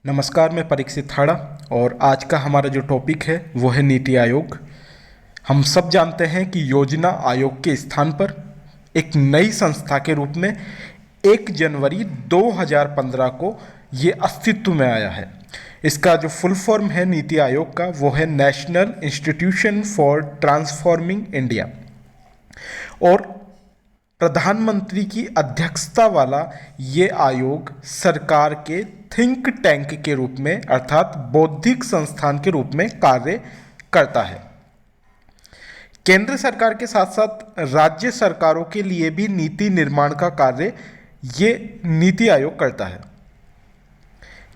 नमस्कार, मैं परीक्षित थाड़ा और आज का हमारा जो टॉपिक है वो है नीति आयोग। हम सब जानते हैं कि योजना आयोग के स्थान पर एक नई संस्था के रूप में 1 जनवरी 2015 को ये अस्तित्व में आया है। इसका जो फुल फॉर्म है नीति आयोग का वो है national institution for transforming India और प्रधानमंत्री की अध्यक्षता वाला ये आयोग सरकार के थिंक टैंक के रूप में अर्थात बौद्धिक संस्थान के रूप में कार्य करता है। केंद्र सरकार के साथ साथ राज्य सरकारों के लिए भी नीति निर्माण का कार्य ये नीति आयोग करता है।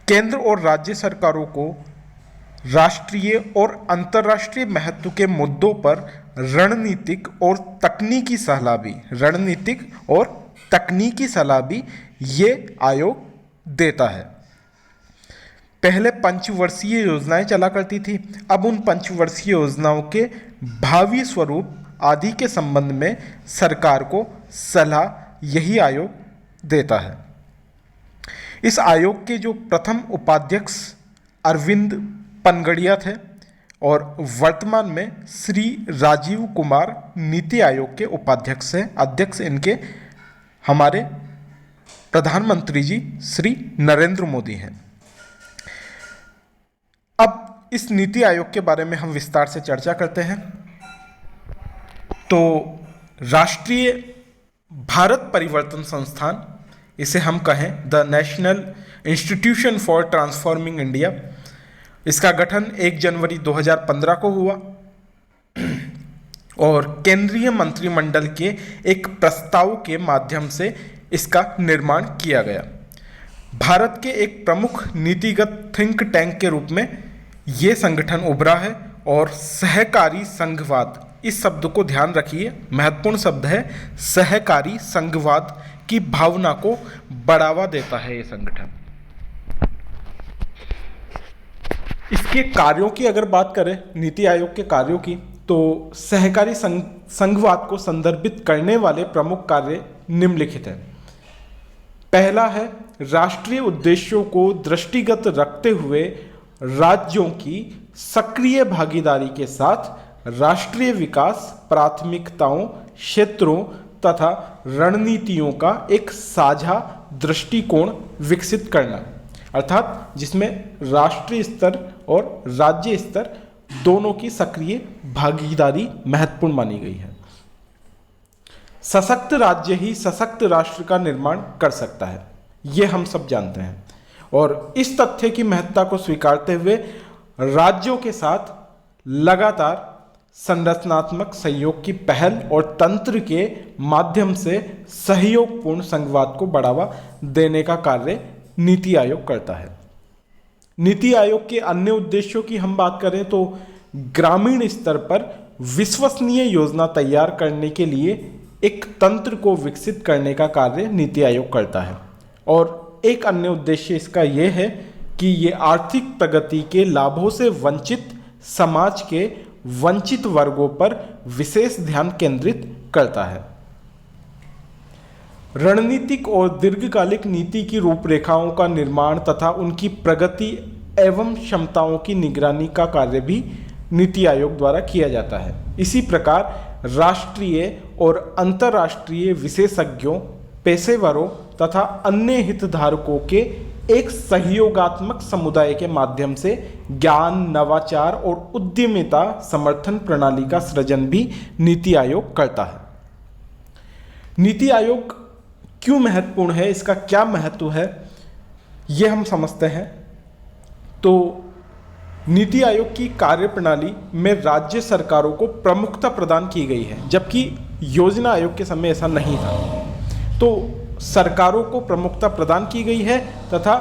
केंद्र और राज्य सरकारों को राष्ट्रीय और अंतर्राष्ट्रीय महत्व के मुद्दों पर रणनीतिक और तकनीकी सलाह भी ये आयोग देता है। पहले पंचवर्षीय योजनाएं चला करती थी, अब उन पंचवर्षीय योजनाओं के भावी स्वरूप आदि के संबंध में सरकार को सलाह यही आयोग देता है। इस आयोग के जो प्रथम उपाध्यक्ष अरविंद पनगड़िया थे और वर्तमान में श्री राजीव कुमार नीति आयोग के उपाध्यक्ष हैं। अध्यक्ष इनके हमारे प्रधानमंत्री जी श्री नरेंद्र मोदी हैं। अब इस नीति आयोग के बारे में हम विस्तार से चर्चा करते हैं। तो राष्ट्रीय भारत परिवर्तन संस्थान, इसे हम कहें the national institution for transforming India, इसका गठन 1 जनवरी 2015 को हुआ और केंद्रीय मंत्रिमंडल के एक प्रस्ताव के माध्यम से इसका निर्माण किया गया। भारत के एक प्रमुख नीतिगत थिंक टैंक के रूप में ये संगठन उभरा है और सहकारी संघवाद, इस शब्द को ध्यान रखिए, महत्वपूर्ण शब्द है, सहकारी संघवाद की भावना को बढ़ावा देता है ये संगठन। इसके कार्यों की अगर बात करें, नीति आयोग के कार्यों की, तो सहकारी संघवाद को संदर्भित करने वाले प्रमुख कार्य निम्नलिखित हैं। पहला है राष्ट्रीय उद्देश्यों को दृष्टिगत रखते हुए राज्यों की सक्रिय भागीदारी के साथ राष्ट्रीय विकास प्राथमिकताओं, क्षेत्रों तथा रणनीतियों का एक साझा दृष्टिकोण विकसित करना, अर्थात जिसमें राष्ट्रीय स्तर और राज्य स्तर दोनों की सक्रिय भागीदारी महत्वपूर्ण मानी गई है। सशक्त राज्य ही सशक्त राष्ट्र का निर्माण कर सकता है, ये हम सब जानते हैं। और इस तथ्य की महत्ता को स्वीकारते हुए राज्यों के साथ लगातार संरचनात्मक सहयोग की पहल और तंत्र के माध्यम से सहयोगपूर्ण संघवाद को बढ़ावा देने का कार्य नीति आयोग करता है। नीति आयोग के अन्य उद्देश्यों की हम बात करें तो ग्रामीण स्तर पर विश्वसनीय योजना तैयार करने के लिए एक तंत्र को विकसित करने का कार्य नीति आयोग करता है। और एक अन्य उद्देश्य इसका यह है कि ये आर्थिक प्रगति के लाभों से वंचित समाज के वंचित वर्गों पर विशेष ध्यान केंद्रित करता है। रणनीतिक और दीर्घकालिक नीति की रूपरेखाओं का निर्माण तथा उनकी प्रगति एवं क्षमताओं की निगरानी का कार्य भी नीति आयोग द्वारा किया जाता है। इसी प्रकार राष्ट्रीय और अंतर्राष्ट्रीय विशेषज्ञों, पेशेवरों तथा अन्य हितधारकों के एक सहयोगात्मक समुदाय के माध्यम से ज्ञान, नवाचार और उद्यमिता समर्थन प्रणाली का सृजन भी नीति आयोग करता है। नीति आयोग क्यों महत्वपूर्ण है, इसका क्या महत्व है, ये हम समझते हैं। तो नीति आयोग की कार्यप्रणाली में राज्य सरकारों को प्रमुखता प्रदान की गई है, जबकि योजना आयोग के समय ऐसा नहीं था। तो सरकारों को प्रमुखता प्रदान की गई है तथा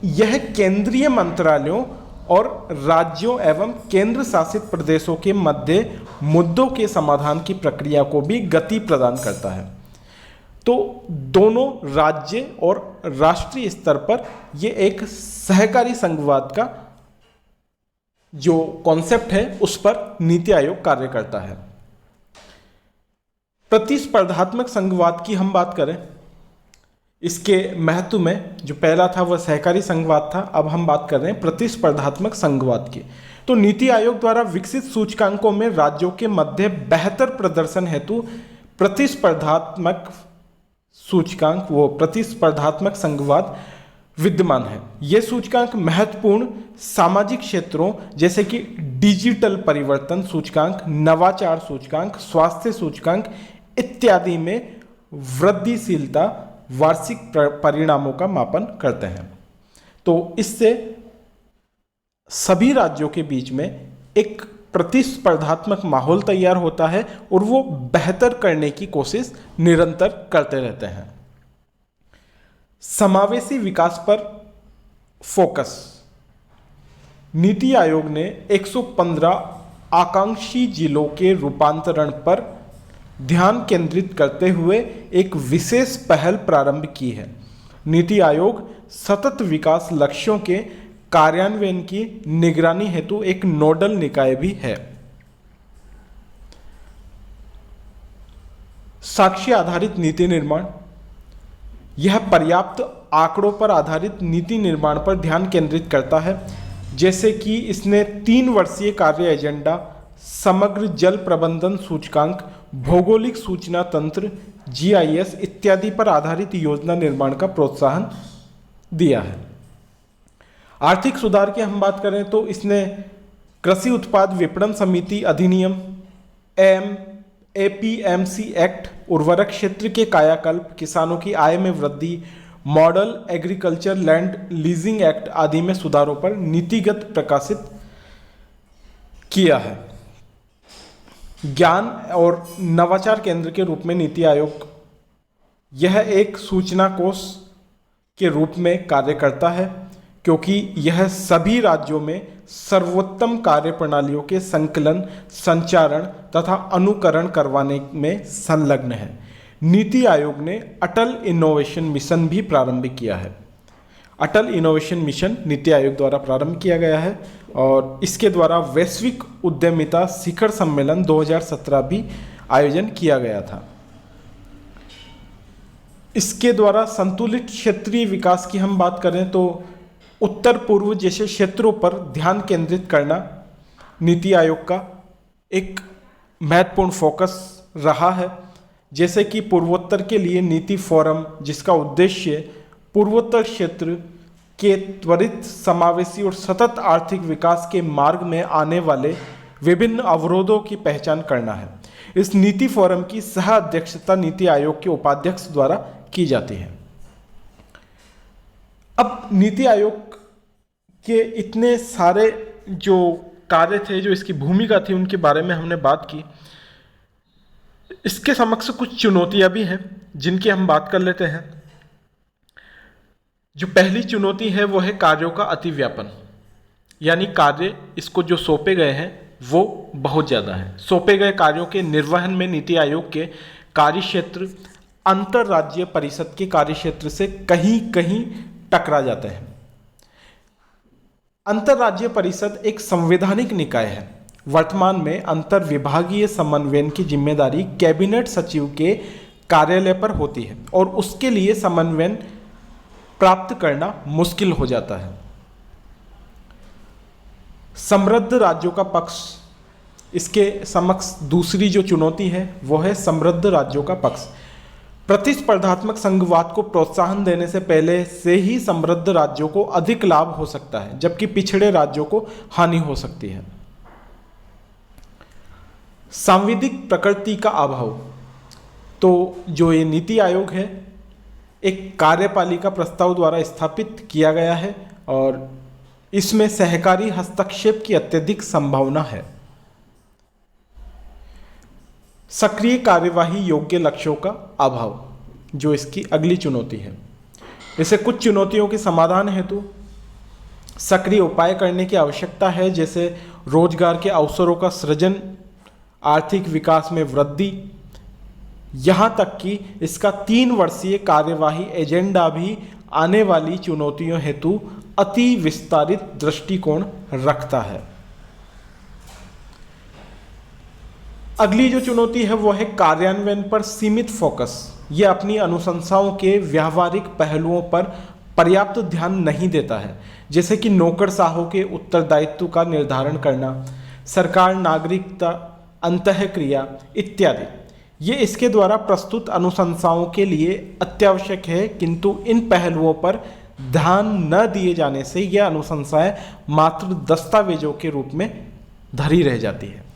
यह केंद्रीय मंत्रालयों और राज्यों एवं केंद्र शासित प्रदेशों के मध्य मुद्दों के समाधान की प्रक्रिया को भी गति प्रदान करता है। तो दोनों राज्य और राष्ट्रीय स्तर पर ये एक सहकारी संघवाद का जो कॉन्सेप्ट है उस पर नीति आयोग कार्य करता है। प्रतिस्पर्धात्मक संघवाद की हम बात करें इसके महत्व में जो पहला था वह सहकारी संघवाद था। अब हम बात कर रहे हैं प्रतिस्पर्धात्मक संघवाद की। तो नीति आयोग द्वारा विकसित सूचकांकों में राज्यों के मध्य बेहतर प्रदर्शन हेतु प्रतिस्पर्धात्मक सूचकांक वो प्रतिस्पर्धात्मक संघवाद विद्यमान है। ये सूचकांक महत्वपूर्ण सामाजिक क्षेत्रों जैसे कि डिजिटल परिवर्तन सूचकांक, नवाचार सूचकांक, स्वास्थ्य सूचकांक इत्यादि में वृद्धिशीलता वार्षिक परिणामों का मापन करते हैं। तो इससे सभी राज्यों के बीच में एक प्रतिस्पर्धात्मक माहौल तैयार होता है और वो बेहतर करने की कोशिश निरंतर करते रहते हैं। समावेशी विकास पर फोकस। नीति आयोग ने 115 आकांक्षी जिलों के रूपांतरण पर ध्यान केंद्रित करते हुए एक विशेष पहल प्रारंभ की है। नीति आयोग सतत विकास लक्ष्यों के कार्यान्वयन की निगरानी हेतु एक नोडल निकाय भी है। साक्ष्य आधारित नीति निर्माण। यह पर्याप्त आंकड़ों पर आधारित नीति निर्माण पर ध्यान केंद्रित करता है, जैसे कि इसने 3 वर्षीय कार्य एजेंडा, समग्र जल प्रबंधन सूचकांक, भौगोलिक सूचना तंत्र GIS इत्यादि पर आधारित योजना निर्माण का प्रोत्साहन दिया है। आर्थिक सुधार की हम बात करें तो इसने कृषि उत्पाद विपणन समिति अधिनियम, APMC एक्ट, उर्वरक क्षेत्र के कायाकल्प, किसानों की आय में वृद्धि, model agriculture land leasing act आदि में सुधारों पर नीतिगत प्रकाशित किया है। ज्ञान और नवाचार केंद्र के रूप में नीति आयोग यह एक सूचना कोष के रूप में कार्य करता है, क्योंकि यह सभी राज्यों में सर्वोत्तम कार्य प्रणालियों के संकलन, संचारण तथा अनुकरण करवाने में संलग्न है। नीति आयोग ने अटल इनोवेशन मिशन भी प्रारंभ किया है। अटल इनोवेशन मिशन नीति आयोग द्वारा प्रारंभ किया गया है और इसके द्वारा वैश्विक उद्यमिता शिखर सम्मेलन 2017 भी आयोजन किया गया था। इसके द्वारा संतुलित क्षेत्रीय विकास की हम बात करें तो उत्तर पूर्व जैसे क्षेत्रों पर ध्यान केंद्रित करना नीति आयोग का एक महत्वपूर्ण फोकस रहा है। जैसे कि पूर्वोत्तर के लिए नीति फोरम, जिसका उद्देश्य पूर्वोत्तर क्षेत्र के त्वरित, समावेशी और सतत आर्थिक विकास के मार्ग में आने वाले विभिन्न अवरोधों की पहचान करना है। इस नीति फोरम की सह अध्यक्षता नीति आयोग के उपाध्यक्ष द्वारा की जाती है। अब नीति आयोग के इतने सारे जो कार्य थे, जो इसकी भूमिका थी, उनके बारे में हमने बात की। इसके समक्ष कुछ चुनौतियां भी हैं जिनकी हम बात कर लेते हैं। जो पहली चुनौती है वो है कार्यों का अतिव्यापन, यानी कार्य इसको जो सौंपे गए हैं वो बहुत ज़्यादा है। सौंपे गए कार्यों के निर्वहन में नीति आयोग के कार्यक्षेत्र अंतर्राज्यीय परिषद के कार्यक्षेत्र से कहीं कहीं टकरा जाते हैं। अंतर्राज्यीय परिषद एक संवैधानिक निकाय है। वर्तमान में अंतर विभागीय समन्वयन की जिम्मेदारी कैबिनेट सचिव के कार्यालय पर होती है और उसके लिए समन्वयन प्राप्त करना मुश्किल हो जाता है। समृद्ध राज्यों का पक्ष, इसके समक्ष दूसरी जो चुनौती है वो है समृद्ध राज्यों का पक्ष। प्रतिस्पर्धात्मक संघवाद को प्रोत्साहन देने से पहले से ही समृद्ध राज्यों को अधिक लाभ हो सकता है, जबकि पिछड़े राज्यों को हानि हो सकती है। सांविधिक प्रकृति का अभाव। तो जो ये नीति आयोग है एक कार्यपालिका प्रस्ताव द्वारा स्थापित किया गया है और इसमें सहकारी हस्तक्षेप की अत्यधिक संभावना है। सक्रिय कार्यवाही योग्य लक्ष्यों का अभाव, जो इसकी अगली चुनौती है। इसे कुछ चुनौतियों के समाधान हेतु सक्रिय उपाय करने की आवश्यकता है, जैसे रोजगार के अवसरों का सृजन, आर्थिक विकास में वृद्धि, यहाँ तक कि इसका 3 वर्षीय कार्यवाही एजेंडा भी आने वाली चुनौतियों हेतु अति विस्तारित दृष्टिकोण रखता है। अगली जो चुनौती है वो है कार्यान्वयन पर सीमित फोकस। ये अपनी अनुशंसाओं के व्यावहारिक पहलुओं पर पर्याप्त ध्यान नहीं देता है, जैसे कि नौकरशाहों के उत्तरदायित्व का निर्धारण करना, सरकार नागरिकता अंतःक्रिया इत्यादि। ये इसके द्वारा प्रस्तुत अनुशंसाओं के लिए अत्यावश्यक है, किंतु इन पहलुओं पर ध्यान न दिए जाने से यह अनुशंसाएं मात्र दस्तावेजों के रूप में धरी रह जाती है।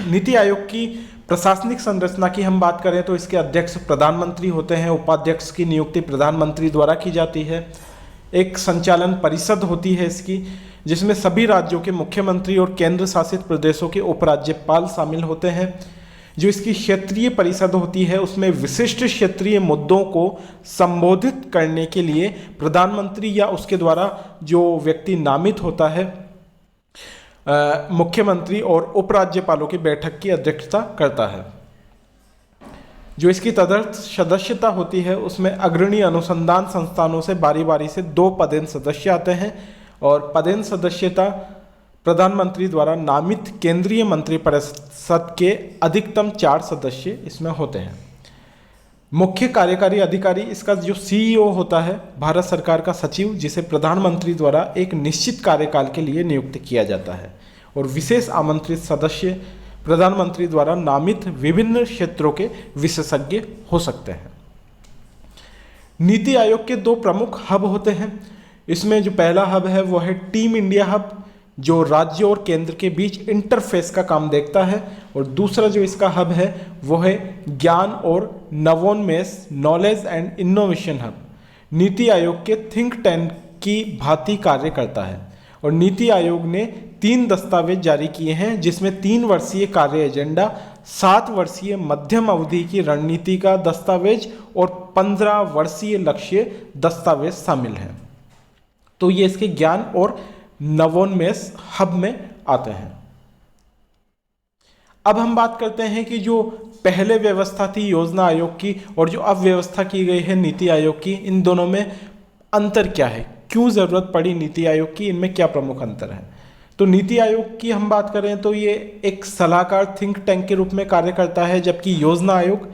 नीति आयोग की प्रशासनिक संरचना की हम बात करें तो इसके अध्यक्ष प्रधानमंत्री होते हैं। उपाध्यक्ष की नियुक्ति प्रधानमंत्री द्वारा की जाती है। एक संचालन परिषद होती है इसकी, जिसमें सभी राज्यों के मुख्यमंत्री और केंद्र शासित प्रदेशों के उपराज्यपाल शामिल होते हैं। जो इसकी क्षेत्रीय परिषद होती है उसमें विशिष्ट क्षेत्रीय मुद्दों को संबोधित करने के लिए प्रधानमंत्री या उसके द्वारा जो व्यक्ति नामित होता है मुख्यमंत्री और उपराज्यपालों की बैठक की अध्यक्षता करता है। जो इसकी तदर्थ सदस्यता होती है उसमें अग्रणी अनुसंधान संस्थानों से बारी बारी से 2 पदेन सदस्य आते हैं और पदेन सदस्यता प्रधानमंत्री द्वारा नामित केंद्रीय मंत्रिपरिषद के अधिकतम 4 सदस्य इसमें होते हैं। मुख्य कार्यकारी अधिकारी इसका जो सीईओ होता है, भारत सरकार का सचिव, जिसे प्रधानमंत्री द्वारा एक निश्चित कार्यकाल के लिए नियुक्त किया जाता है, और विशेष आमंत्रित सदस्य प्रधानमंत्री द्वारा नामित विभिन्न क्षेत्रों के विशेषज्ञ हो सकते हैं। नीति आयोग के 2 प्रमुख हब होते हैं। इसमें जो पहला हब है वो है टीम इंडिया हब, जो राज्य और केंद्र के बीच इंटरफेस का काम देखता है, और दूसरा जो इसका हब है वो है ज्ञान और नवोन्मेष knowledge and innovation hub. NITI Aayog के थिंक टैंक की भांति कार्य करता है, और नीति आयोग ने 3 दस्तावेज जारी किए हैं, जिसमें 3 वर्षीय कार्य एजेंडा, 7 वर्षीय मध्यम अवधि की रणनीति का दस्तावेज और 15 वर्षीय लक्ष्य दस्तावेज शामिल हैं। तो ये इसके ज्ञान और नवोन्मेष हब में आते हैं। अब हम बात करते हैं कि जो पहले व्यवस्था थी योजना आयोग की और जो अब व्यवस्था की गई है नीति आयोग की, इन दोनों में अंतर क्या है, क्यों जरूरत पड़ी नीति आयोग की, इनमें क्या प्रमुख अंतर है। तो नीति आयोग की हम बात करें तो ये एक सलाहकार थिंक टैंक के रूप में कार्य करता है, जबकि योजना आयोग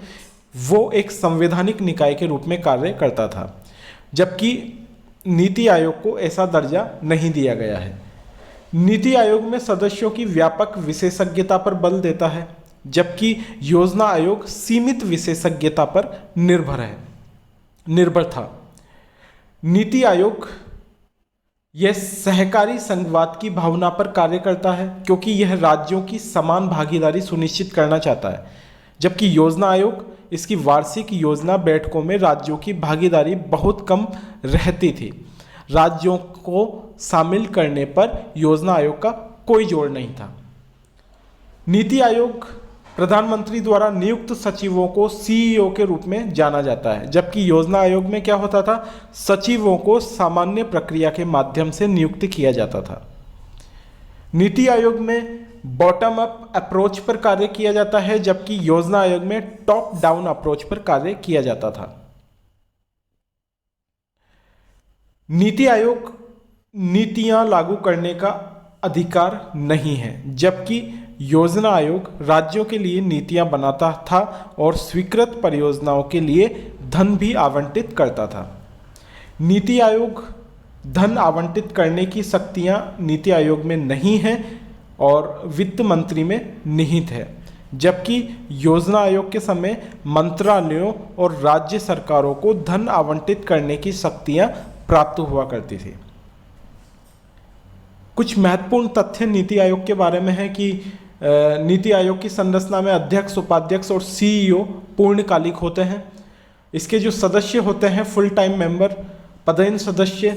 वो एक संवैधानिक निकाय के रूप में कार्य करता था, जबकि नीति आयोग को ऐसा दर्जा नहीं दिया गया है। नीति आयोग में सदस्यों की व्यापक विशेषज्ञता पर बल देता है, जबकि योजना आयोग सीमित विशेषज्ञता पर निर्भर था। नीति आयोग यह सहकारी संघवाद की भावना पर कार्य करता है, क्योंकि यह राज्यों की समान भागीदारी सुनिश्चित करना चाहता है, जबकि योजना आयोग इसकी वार्षिक योजना बैठकों में राज्यों की भागीदारी बहुत कम रहती थी। राज्यों को शामिल करने पर योजना आयोग का कोई जोर नहीं था। नीति आयोग प्रधानमंत्री द्वारा नियुक्त सचिवों को सीईओ के रूप में जाना जाता है, जबकि योजना आयोग में क्या होता था, सचिवों को सामान्य प्रक्रिया के माध्यम से नियुक्त किया जाता था। नीति आयोग में बॉटम अप अप्रोच पर कार्य किया जाता है, जबकि योजना आयोग में टॉप डाउन अप्रोच पर कार्य किया जाता था। नीति आयोग नीतियां लागू करने का अधिकार नहीं है, जबकि योजना आयोग राज्यों के लिए नीतियां बनाता था और स्वीकृत परियोजनाओं के लिए धन भी आवंटित करता था। नीति आयोग धन आवंटित करने की शक्तियां नीति आयोग में नहीं हैं और वित्त मंत्री में निहित है, जबकि योजना आयोग के समय मंत्रालयों और राज्य सरकारों को धन आवंटित करने की शक्तियां प्राप्त हुआ करती थी। कुछ महत्वपूर्ण तथ्य नीति आयोग के बारे में है कि नीति आयोग की संरचना में अध्यक्ष, उपाध्यक्ष और सीईओ पूर्णकालिक होते हैं। इसके जो सदस्य होते हैं फुल टाइम मेंबर, पदेन सदस्य,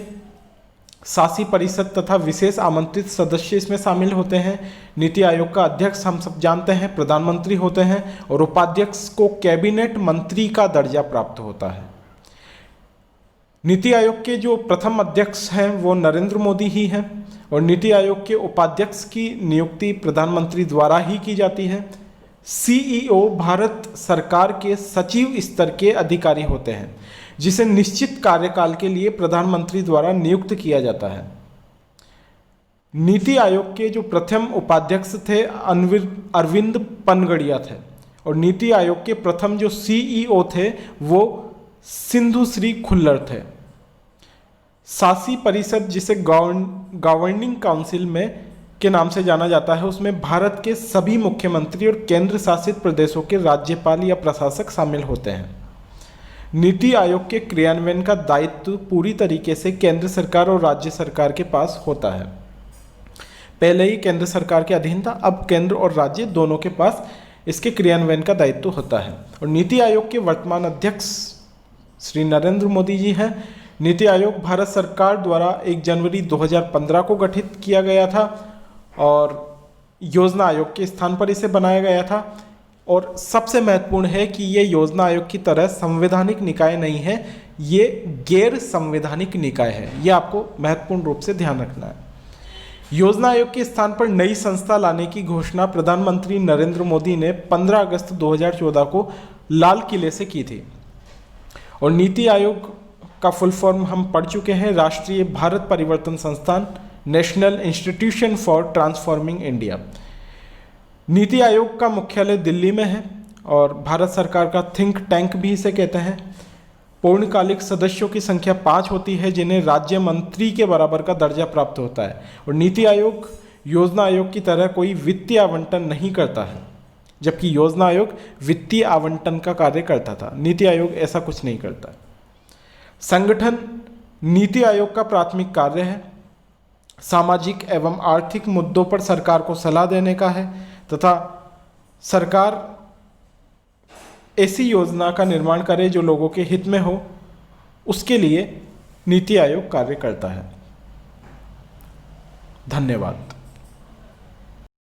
शासी परिषद तथा विशेष आमंत्रित सदस्य इसमें शामिल होते हैं। नीति आयोग का अध्यक्ष हम सब जानते हैं प्रधानमंत्री होते हैं, और उपाध्यक्ष को कैबिनेट मंत्री का दर्जा प्राप्त होता है। नीति आयोग के जो प्रथम अध्यक्ष हैं वो नरेंद्र मोदी ही हैं, और नीति आयोग के उपाध्यक्ष की नियुक्ति प्रधानमंत्री द्वारा ही की जाती है। सीईओ भारत सरकार के सचिव स्तर के अधिकारी होते हैं, जिसे निश्चित कार्यकाल के लिए प्रधानमंत्री द्वारा नियुक्त किया जाता है। नीति आयोग के जो प्रथम उपाध्यक्ष थे अरविंद पनगड़िया थे, और नीति आयोग के प्रथम जो सीईओ थे वो सिंधु श्री खुल्लर थे। शासी परिषद, जिसे गवर्निंग काउंसिल में के नाम से जाना जाता है, उसमें भारत के सभी मुख्यमंत्री और केंद्र शासित प्रदेशों के राज्यपाल या प्रशासक शामिल होते हैं। नीति आयोग के क्रियान्वयन का दायित्व पूरी तरीके से केंद्र सरकार और राज्य सरकार के पास होता है। पहले ही केंद्र सरकार के अधीन था, अब केंद्र और राज्य दोनों के पास इसके क्रियान्वयन का दायित्व होता है। और नीति आयोग के वर्तमान अध्यक्ष श्री नरेंद्र मोदी जी हैं। नीति आयोग भारत सरकार द्वारा 1 जनवरी 2015 को गठित किया गया था और योजना आयोग के स्थान पर इसे बनाया गया था। और सबसे महत्वपूर्ण है कि ये योजना आयोग की तरह संवैधानिक निकाय नहीं है, ये गैर संवैधानिक निकाय है। ये आपको महत्वपूर्ण रूप से ध्यान रखना है। योजना आयोग के स्थान पर नई संस्था लाने की घोषणा प्रधानमंत्री नरेंद्र मोदी ने 15 अगस्त 2014 को लाल किले से की थी। और नीति आयोग का फुल फॉर्म हम पढ़ चुके हैं, राष्ट्रीय भारत परिवर्तन संस्थान, national institution for transforming India. NITI Aayog का मुख्यालय दिल्ली में है और भारत सरकार का थिंक टैंक भी इसे कहते हैं। पूर्णकालिक सदस्यों की संख्या 5 होती है, जिन्हें राज्य मंत्री के बराबर का दर्जा प्राप्त होता है। और नीति आयोग योजना आयोग की तरह कोई वित्तीय आवंटन नहीं करता है, जबकि योजना आयोग वित्तीय आवंटन का कार्य करता था। नीति आयोग ऐसा कुछ नहीं करता। संगठन नीति आयोग का प्राथमिक कार्य है सामाजिक एवं आर्थिक मुद्दों पर सरकार को सलाह देने का है तथा सरकार ऐसी योजना का निर्माण करे जो लोगों के हित में हो, उसके लिए नीति आयोग कार्य करता है। धन्यवाद।